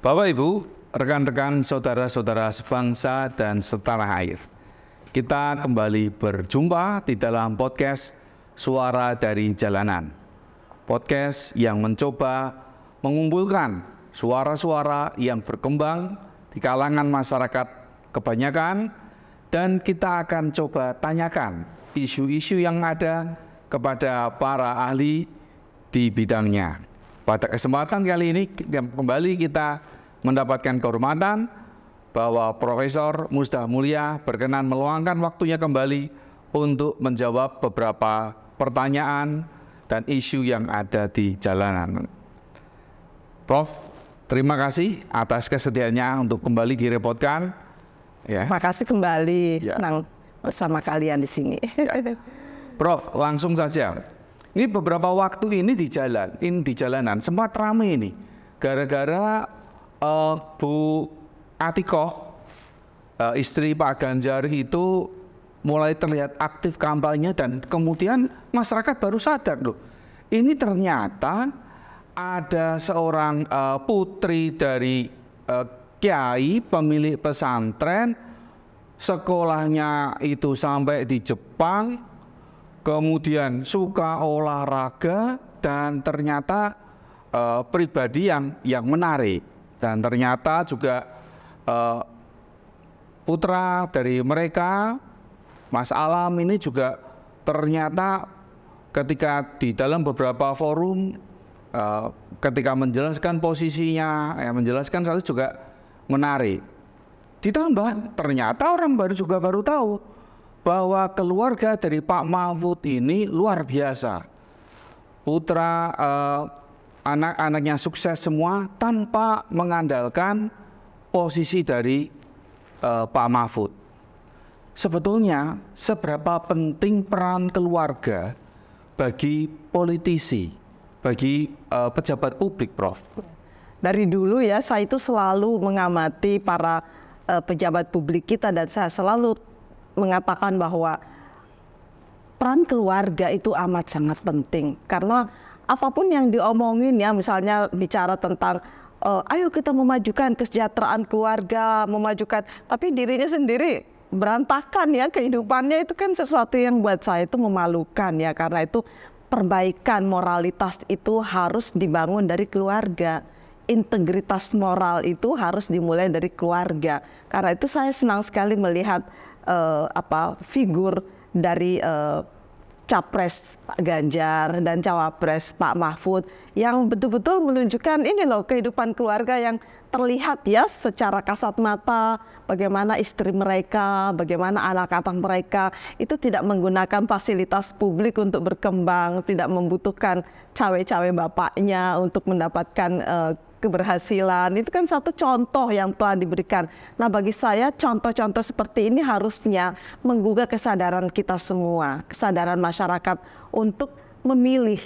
Bapak Ibu, rekan-rekan saudara-saudara sebangsa dan setanah air. Kita kembali berjumpa di dalam podcast Suara dari Jalanan. Podcast yang mencoba mengumpulkan suara-suara yang berkembang di kalangan masyarakat kebanyakan, dan kita akan coba tanyakan isu-isu yang ada kepada para ahli di bidangnya. Pada kesempatan kali ini kembali kita mendapatkan kehormatan bahwa Profesor Musda Mulia berkenan meluangkan waktunya kembali untuk menjawab beberapa pertanyaan dan isu yang ada di jalanan. Prof, terima kasih atas kesediaannya untuk kembali direpotkan. Ya. Terima kasih kembali, senang bersama kalian di sini. Prof, langsung saja. Ini beberapa waktu ini di jalanan sempat ramai ini gara-gara Bu Atikoh, istri Pak Ganjar itu mulai terlihat aktif kampanye, dan kemudian masyarakat baru sadar loh, ini ternyata ada seorang putri dari kiai pemilik pesantren, sekolahnya itu sampai di Jepang, kemudian suka olahraga, dan ternyata pribadi yang menarik. Dan ternyata juga putra dari mereka, Mas Alam ini juga ternyata ketika di dalam beberapa forum, ketika menjelaskan posisinya, menjelaskan satu juga menarik. Ditambah ternyata orang baru tahu bahwa keluarga dari Pak Mahfud ini luar biasa. Putra, anak-anaknya sukses semua tanpa mengandalkan posisi dari Pak Mahfud. Sebetulnya seberapa penting peran keluarga bagi politisi, bagi pejabat publik, Prof? Dari dulu ya, saya itu selalu mengamati para pejabat publik kita, dan saya selalu mengatakan bahwa peran keluarga itu amat sangat penting, karena apapun yang diomongin ya, misalnya bicara tentang ayo kita memajukan kesejahteraan keluarga, tapi dirinya sendiri berantakan ya kehidupannya, itu kan sesuatu yang buat saya itu memalukan ya. Karena itu perbaikan moralitas itu harus dibangun dari keluarga. Integritas moral itu harus dimulai dari keluarga. Karena itu saya senang sekali melihat figur dari Capres Pak Ganjar dan Cawapres Pak Mahfud yang betul-betul menunjukkan ini loh kehidupan keluarga yang terlihat ya secara kasat mata, bagaimana istri mereka, bagaimana anak-anak mereka itu tidak menggunakan fasilitas publik untuk berkembang, tidak membutuhkan cawe-cawe bapaknya untuk mendapatkan keberhasilan. Itu kan satu contoh yang telah diberikan. Nah, bagi saya contoh-contoh seperti ini harusnya menggugah kesadaran kita semua, kesadaran masyarakat untuk memilih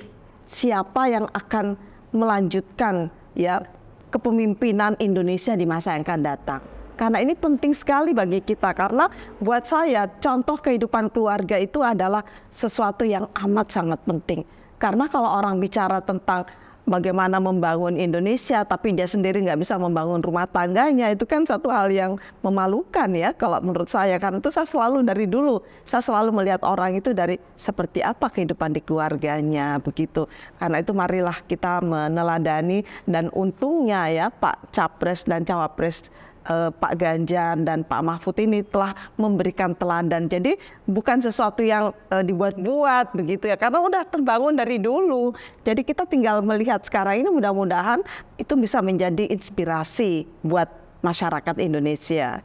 siapa yang akan melanjutkan ya kepemimpinan Indonesia di masa yang akan datang. Karena ini penting sekali bagi kita, karena buat saya contoh kehidupan keluarga itu adalah sesuatu yang amat sangat penting. Karena kalau orang bicara tentang bagaimana membangun Indonesia, tapi dia sendiri nggak bisa membangun rumah tangganya, itu kan satu hal yang memalukan ya kalau menurut saya. Karena itu saya selalu dari dulu, saya selalu melihat orang itu dari seperti apa kehidupan di keluarganya, begitu. Karena itu marilah kita meneladani, dan untungnya ya Pak Capres dan Cawapres Pak Ganjar dan Pak Mahfud ini telah memberikan teladan. Jadi bukan sesuatu yang dibuat-buat begitu ya, karena udah terbangun dari dulu. Jadi kita tinggal melihat sekarang ini, mudah-mudahan itu bisa menjadi inspirasi buat masyarakat Indonesia.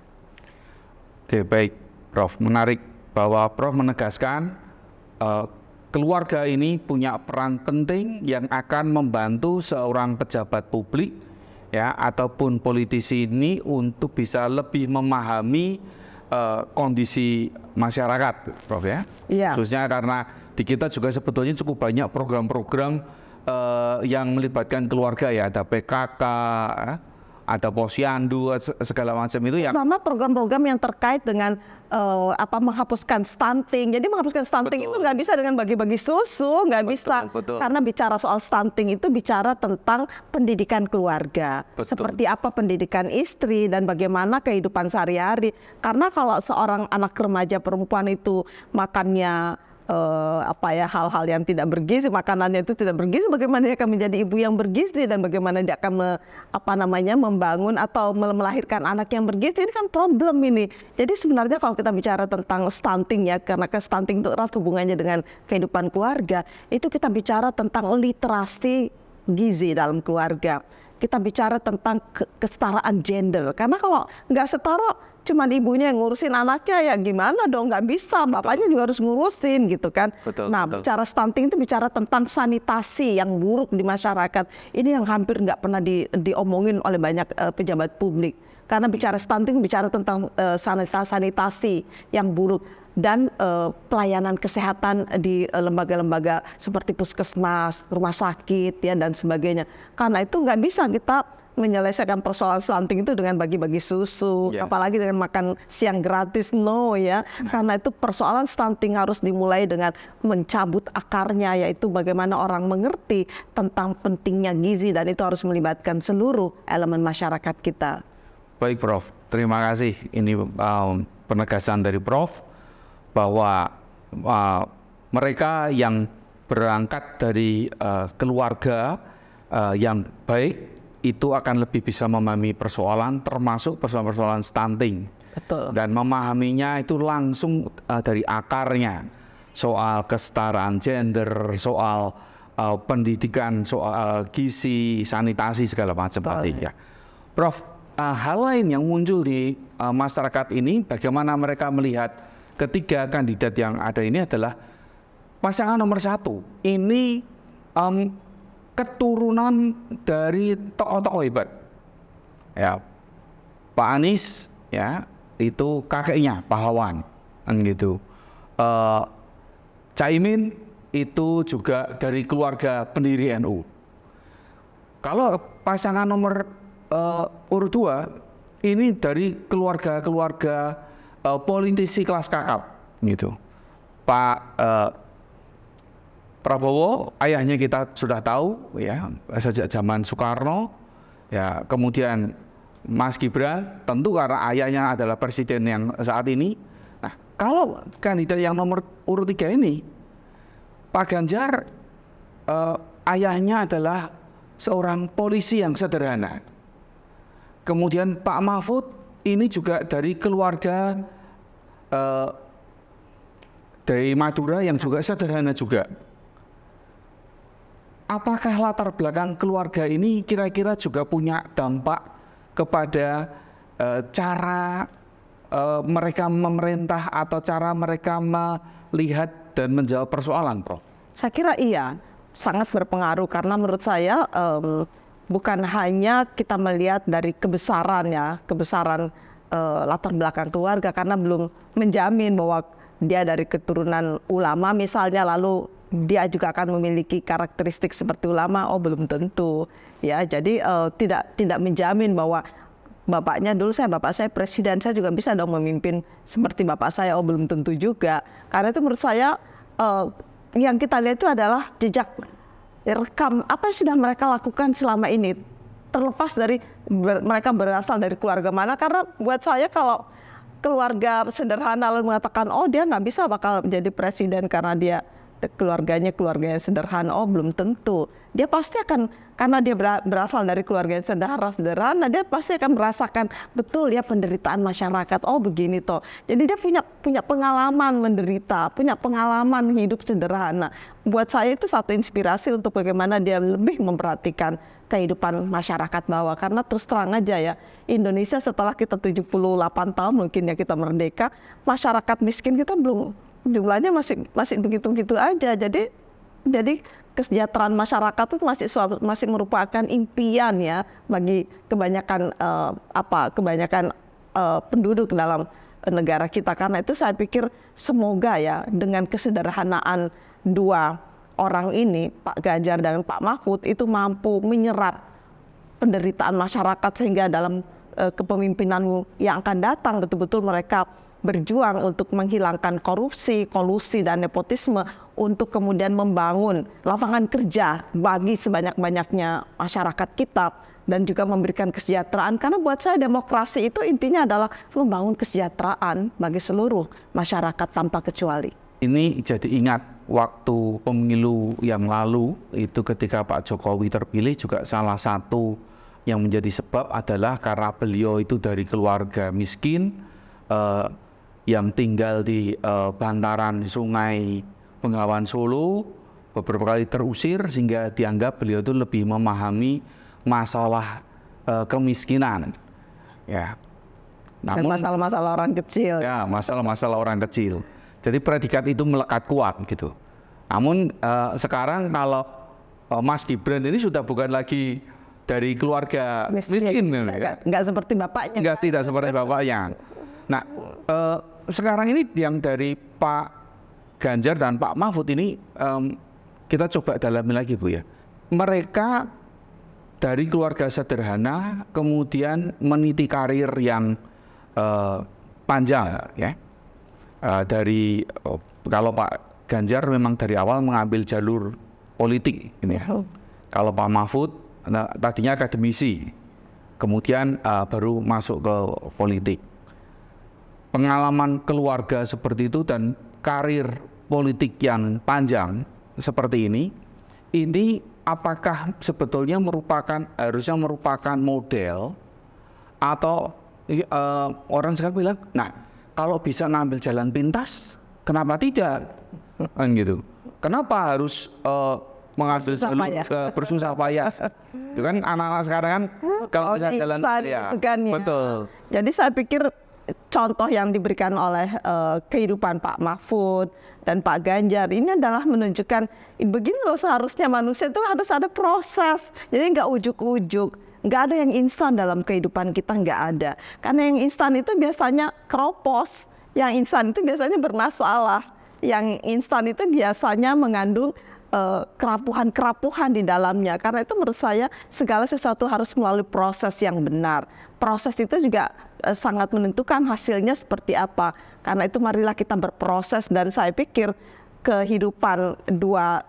Oke, baik Prof, menarik bahwa Prof menegaskan keluarga ini punya peran penting yang akan membantu seorang pejabat publik ya ataupun politisi ini untuk bisa lebih memahami kondisi masyarakat, Prof ya. Iya. Khususnya karena di kita juga sebetulnya cukup banyak program-program yang melibatkan keluarga ya, ada PKK, ada posyandu segala macam itu yang Pertama program-program yang terkait dengan menghapuskan stunting. Jadi menghapuskan stunting itu nggak bisa dengan bagi-bagi susu, nggak bisa. betul. Karena bicara soal stunting itu bicara tentang pendidikan keluarga. Betul. Seperti apa pendidikan istri dan bagaimana kehidupan sehari-hari. Karena kalau seorang anak remaja perempuan itu makannya hal-hal yang tidak bergizi, makanannya itu tidak bergizi, bagaimana dia akan menjadi ibu yang bergizi dan bagaimana dia akan membangun atau melahirkan anak yang bergizi. Ini kan problem ini. Jadi sebenarnya kalau kita bicara tentang stunting ya, karena stunting itu erat hubungannya dengan kehidupan keluarga, itu kita bicara tentang literasi gizi dalam keluarga. Kita bicara tentang kesetaraan gender. Karena kalau nggak setara, cuman ibunya yang ngurusin anaknya, ya gimana dong, nggak bisa. Bapaknya juga harus ngurusin gitu kan. Bicara stunting itu bicara tentang sanitasi yang buruk di masyarakat. Ini yang hampir nggak pernah diomongin oleh banyak pejabat publik. Karena bicara stunting bicara tentang sanitasi yang buruk. Dan pelayanan kesehatan di lembaga-lembaga seperti puskesmas, rumah sakit ya dan sebagainya. Karena itu nggak bisa kita menyelesaikan persoalan stunting itu dengan bagi-bagi susu, apalagi dengan makan siang gratis, no ya. Karena itu persoalan stunting harus dimulai dengan mencabut akarnya, yaitu bagaimana orang mengerti tentang pentingnya gizi, dan itu harus melibatkan seluruh elemen masyarakat kita. Baik Prof, terima kasih. Ini penegasan dari Prof bahwa mereka yang berangkat dari keluarga yang baik itu akan lebih bisa memahami persoalan, termasuk persoalan-persoalan stunting. Betul. Dan memahaminya itu langsung dari akarnya, soal kesetaraan gender, soal pendidikan, soal gizi, sanitasi segala macam tadi ya. Prof, hal lain yang muncul di masyarakat ini, bagaimana mereka melihat ketiga kandidat yang ada ini adalah pasangan nomor 1. Ini keturunan dari tokoh-tokoh hebat. Ya, Pak Anies ya itu kakeknya pahlawan, kan gitu. Caimin itu juga dari keluarga pendiri NU. Kalau pasangan nomor urut 2 ini dari keluarga politisi kelas kakap gitu. Pak Prabowo ayahnya kita sudah tahu ya, sejak zaman Soekarno ya. Kemudian Mas Gibran tentu karena ayahnya adalah presiden yang saat ini. Nah, kalau kandidat yang nomor urut 3 ini Pak Ganjar ayahnya adalah seorang polisi yang sederhana. Kemudian Pak Mahfud ini juga dari keluarga dari Madura yang juga sederhana juga. Apakah latar belakang keluarga ini kira-kira juga punya dampak kepada cara mereka memerintah atau cara mereka melihat dan menjawab persoalan, Prof? Saya kira iya, sangat berpengaruh, karena menurut saya bukan hanya kita melihat dari kebesaran latar belakang keluarga, karena belum menjamin bahwa dia dari keturunan ulama misalnya, lalu dia juga akan memiliki karakteristik seperti ulama. Oh, belum tentu ya. Jadi tidak menjamin bahwa bapaknya dulu bapak saya presiden, saya juga bisa dong memimpin seperti bapak saya. Oh, belum tentu juga. Karena itu menurut saya yang kita lihat itu adalah jejak rekam apa yang sudah mereka lakukan selama ini, terlepas dari mereka berasal dari keluarga mana. Karena buat saya kalau keluarga sederhana lalu mengatakan oh dia nggak bisa bakal menjadi presiden karena dia keluarganya sederhana, oh belum tentu. Dia pasti akan, karena dia berasal dari keluarga yang sederhana, dia pasti akan merasakan betul ya penderitaan masyarakat. Oh begini toh. Jadi dia punya pengalaman menderita, punya pengalaman hidup sederhana. Buat saya itu satu inspirasi untuk bagaimana dia lebih memperhatikan kehidupan masyarakat bawah. Karena terus terang aja ya, Indonesia setelah kita 78 tahun mungkin ya kita merdeka, masyarakat miskin kita belum, jumlahnya masih begitu-begitu aja. Jadi kesejahteraan masyarakat itu masih merupakan impian ya bagi kebanyakan penduduk dalam negara kita. Karena itu saya pikir semoga ya dengan kesederhanaan dua orang ini, Pak Ganjar dan Pak Mahfud, itu mampu menyerap penderitaan masyarakat sehingga dalam kepemimpinan yang akan datang betul-betul mereka berjuang untuk menghilangkan korupsi, kolusi dan nepotisme untuk kemudian membangun lapangan kerja bagi sebanyak-banyaknya masyarakat kita dan juga memberikan kesejahteraan. Karena buat saya demokrasi itu intinya adalah membangun kesejahteraan bagi seluruh masyarakat tanpa kecuali. Ini jadi ingat waktu pemilu yang lalu itu ketika Pak Jokowi terpilih juga salah satu yang menjadi sebab adalah karena beliau itu dari keluarga miskin yang tinggal di bantaran sungai Bengawan Solo, beberapa kali terusir sehingga dianggap beliau itu lebih memahami masalah kemiskinan. Ya. Dan masalah-masalah orang kecil. Ya, masalah-masalah orang kecil. Jadi predikat itu melekat kuat gitu. Namun sekarang kalau Mas Gibran ini sudah bukan lagi dari keluarga miskin, nggak seperti bapaknya. Nggak, tidak seperti bapaknya. Nah, sekarang ini yang dari Pak Ganjar dan Pak Mahfud ini kita coba dalami lagi Bu ya. Mereka dari keluarga sederhana kemudian meniti karir yang panjang ya. Dari kalau Pak Ganjar memang dari awal mengambil jalur politik ini ya. Kalau Pak Mahfud tadinya akademisi, kemudian baru masuk ke politik. Pengalaman keluarga seperti itu dan karir politik yang panjang seperti ini apakah sebetulnya harusnya merupakan model atau orang sekarang bilang, nah kalau bisa ngambil jalan pintas, kenapa tidak? Kan gitu. Kenapa harus mengambil jalur bersusah payah? Itu kan anak-anak sekarang kan kalau bisa jalan ya, kan, ya. Betul. Jadi saya pikir contoh yang diberikan oleh kehidupan Pak Mahfud dan Pak Ganjar ini adalah menunjukkan begini loh seharusnya manusia itu harus ada proses. Jadi nggak ujuk-ujuk. Nggak ada yang instan dalam kehidupan kita, nggak ada. Karena yang instan itu biasanya keropos, yang instan itu biasanya bermasalah, yang instan itu biasanya mengandung kerapuhan-kerapuhan di dalamnya. Karena itu menurut saya segala sesuatu harus melalui proses yang benar. Proses itu juga sangat menentukan hasilnya seperti apa. Karena itu marilah kita berproses dan saya pikir kehidupan dua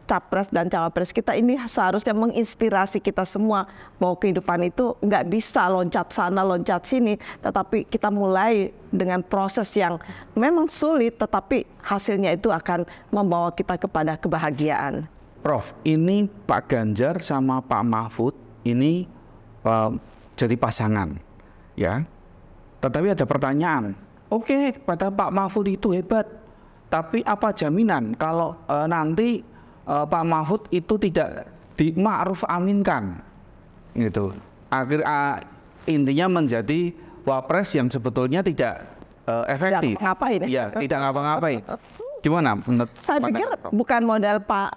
capres dan cawapres kita ini seharusnya menginspirasi kita semua bahwa kehidupan itu nggak bisa loncat sana loncat sini, tetapi kita mulai dengan proses yang memang sulit tetapi hasilnya itu akan membawa kita kepada kebahagiaan. Prof, ini Pak Ganjar sama Pak Mahfud ini jadi pasangan ya, tetapi ada pertanyaan, oke, pada Pak Mahfud itu hebat, tapi apa jaminan kalau nanti Pak Mahfud itu tidak dima'ruf aminkan gitu. Intinya menjadi wapres yang sebetulnya tidak efektif. Tidak ngapain ya? Iya, tidak ngapa-ngapain. Gimana? Saya pikir bukan model Pak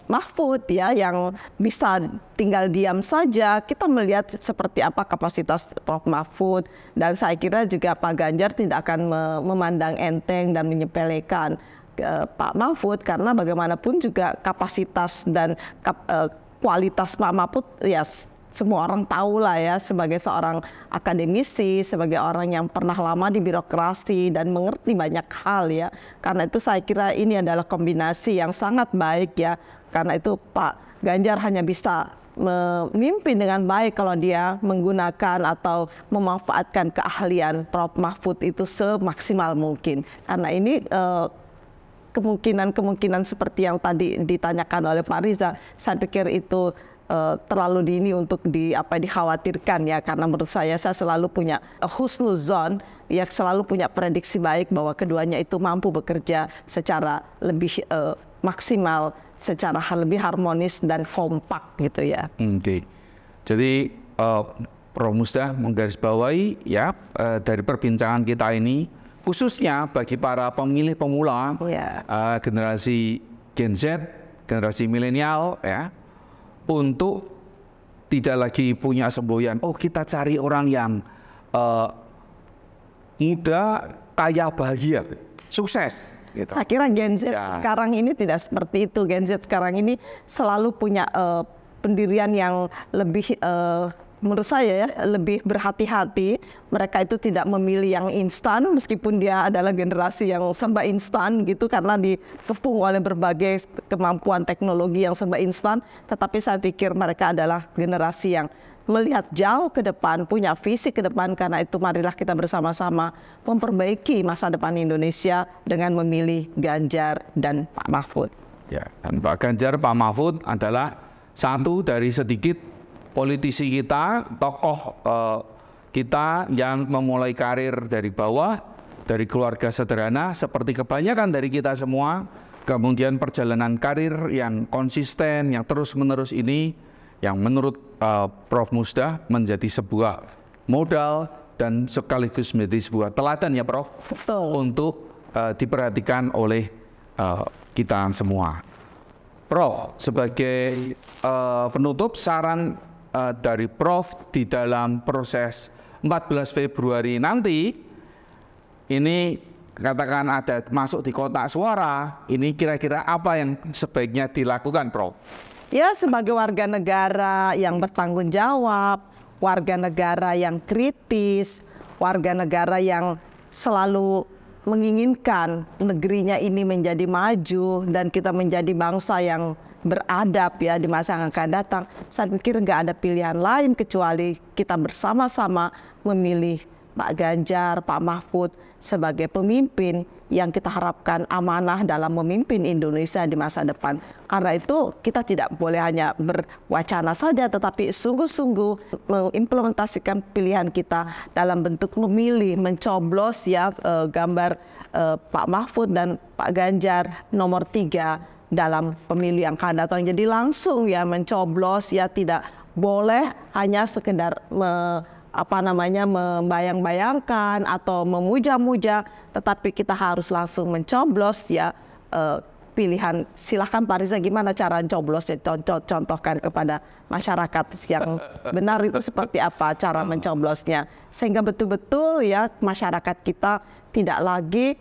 Mahfud ya yang bisa tinggal diam saja. Kita melihat seperti apa kapasitas Prof Mahfud dan saya kira juga Pak Ganjar tidak akan memandang enteng dan menyepelekan Pak Mahfud karena bagaimanapun juga kapasitas dan kualitas Pak Mahfud ya semua orang tahu lah ya sebagai seorang akademisi, sebagai orang yang pernah lama di birokrasi dan mengerti banyak hal ya. Karena itu saya kira ini adalah kombinasi yang sangat baik ya. Karena itu Pak Ganjar hanya bisa memimpin dengan baik kalau dia menggunakan atau memanfaatkan keahlian Prof Mahfud itu semaksimal mungkin. Karena ini kemungkinan seperti yang tadi ditanyakan oleh Pak Riza, saya pikir itu terlalu dini untuk dikhawatirkan ya, karena menurut saya selalu punya husnuzon, ya selalu punya prediksi baik bahwa keduanya itu mampu bekerja secara lebih maksimal, secara lebih harmonis dan kompak gitu ya. Oke. Jadi Prof Musda menggarisbawahi ya dari perbincangan kita ini khususnya bagi para pemilih pemula generasi Gen Z, generasi milenial ya, untuk tidak lagi punya semboyan, oh kita cari orang yang muda, kaya, bahagia, sukses. Gitu. Saya kira Gen Z sekarang ini tidak seperti itu. Gen Z sekarang ini selalu punya pendirian yang lebih menurut saya ya lebih berhati-hati. Mereka itu tidak memilih yang instan meskipun dia adalah generasi yang serba instan gitu karena dikepung oleh berbagai kemampuan teknologi yang serba instan. Tetapi saya pikir mereka adalah generasi yang melihat jauh ke depan, punya visi ke depan. Karena itu marilah kita bersama-sama memperbaiki masa depan Indonesia dengan memilih Ganjar dan Pak Mahfud. Ya, dan Pak Ganjar, Pak Mahfud adalah satu dari sedikit politisi kita, tokoh kita yang memulai karir dari bawah, dari keluarga sederhana seperti kebanyakan dari kita semua. Kemudian perjalanan karir yang konsisten, yang terus-menerus ini, yang menurut Prof. Musda menjadi sebuah modal dan sekaligus menjadi sebuah teladan ya Prof. Betul. Untuk diperhatikan oleh kita semua. Prof, sebagai penutup, saran dari Prof di dalam proses 14 Februari nanti, ini katakan ada masuk di kotak suara, ini kira-kira apa yang sebaiknya dilakukan, Prof? Ya, sebagai warga negara yang bertanggung jawab, warga negara yang kritis, warga negara yang selalu menginginkan negerinya ini menjadi maju dan kita menjadi bangsa yang beradab ya di masa yang akan datang. Saya pikir nggak ada pilihan lain kecuali kita bersama-sama memilih Pak Ganjar, Pak Mahfud sebagai pemimpin yang kita harapkan amanah dalam memimpin Indonesia di masa depan. Karena itu kita tidak boleh hanya berwacana saja, tetapi sungguh-sungguh mengimplementasikan pilihan kita dalam bentuk memilih, mencoblos ya gambar Pak Mahfud dan Pak Ganjar nomor 3 dalam pemilu yang akan datang. Jadi langsung ya mencoblos ya, tidak boleh hanya sekedar membayang-bayangkan atau memuja-muja, tetapi kita harus langsung mencoblos ya pilihan. Silahkan Pak Riza, gimana cara mencoblos? Contohkan kepada masyarakat yang benar itu seperti apa cara mencoblosnya, sehingga betul-betul ya masyarakat kita tidak lagi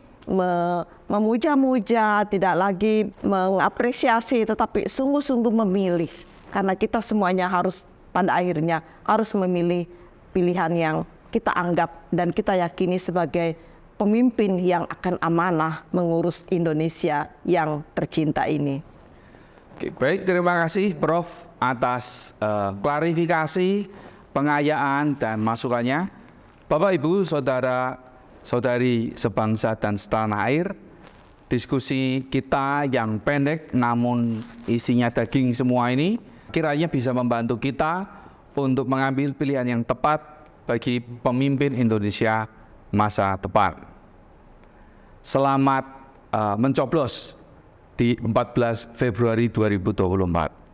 memuja-muja, tidak lagi mengapresiasi, tetapi sungguh-sungguh memilih. Karena kita semuanya harus pada akhirnya harus memilih pilihan yang kita anggap dan kita yakini sebagai pemimpin yang akan amanah mengurus Indonesia yang tercinta ini. Oke, baik, terima kasih Prof atas klarifikasi, pengayaan dan masukannya. Bapak, Ibu, saudara-saudari sebangsa dan setanah air, diskusi kita yang pendek namun isinya daging semua ini kiranya bisa membantu kita untuk mengambil pilihan yang tepat bagi pemimpin Indonesia masa depan. Selamat mencoblos di 14 Februari 2024.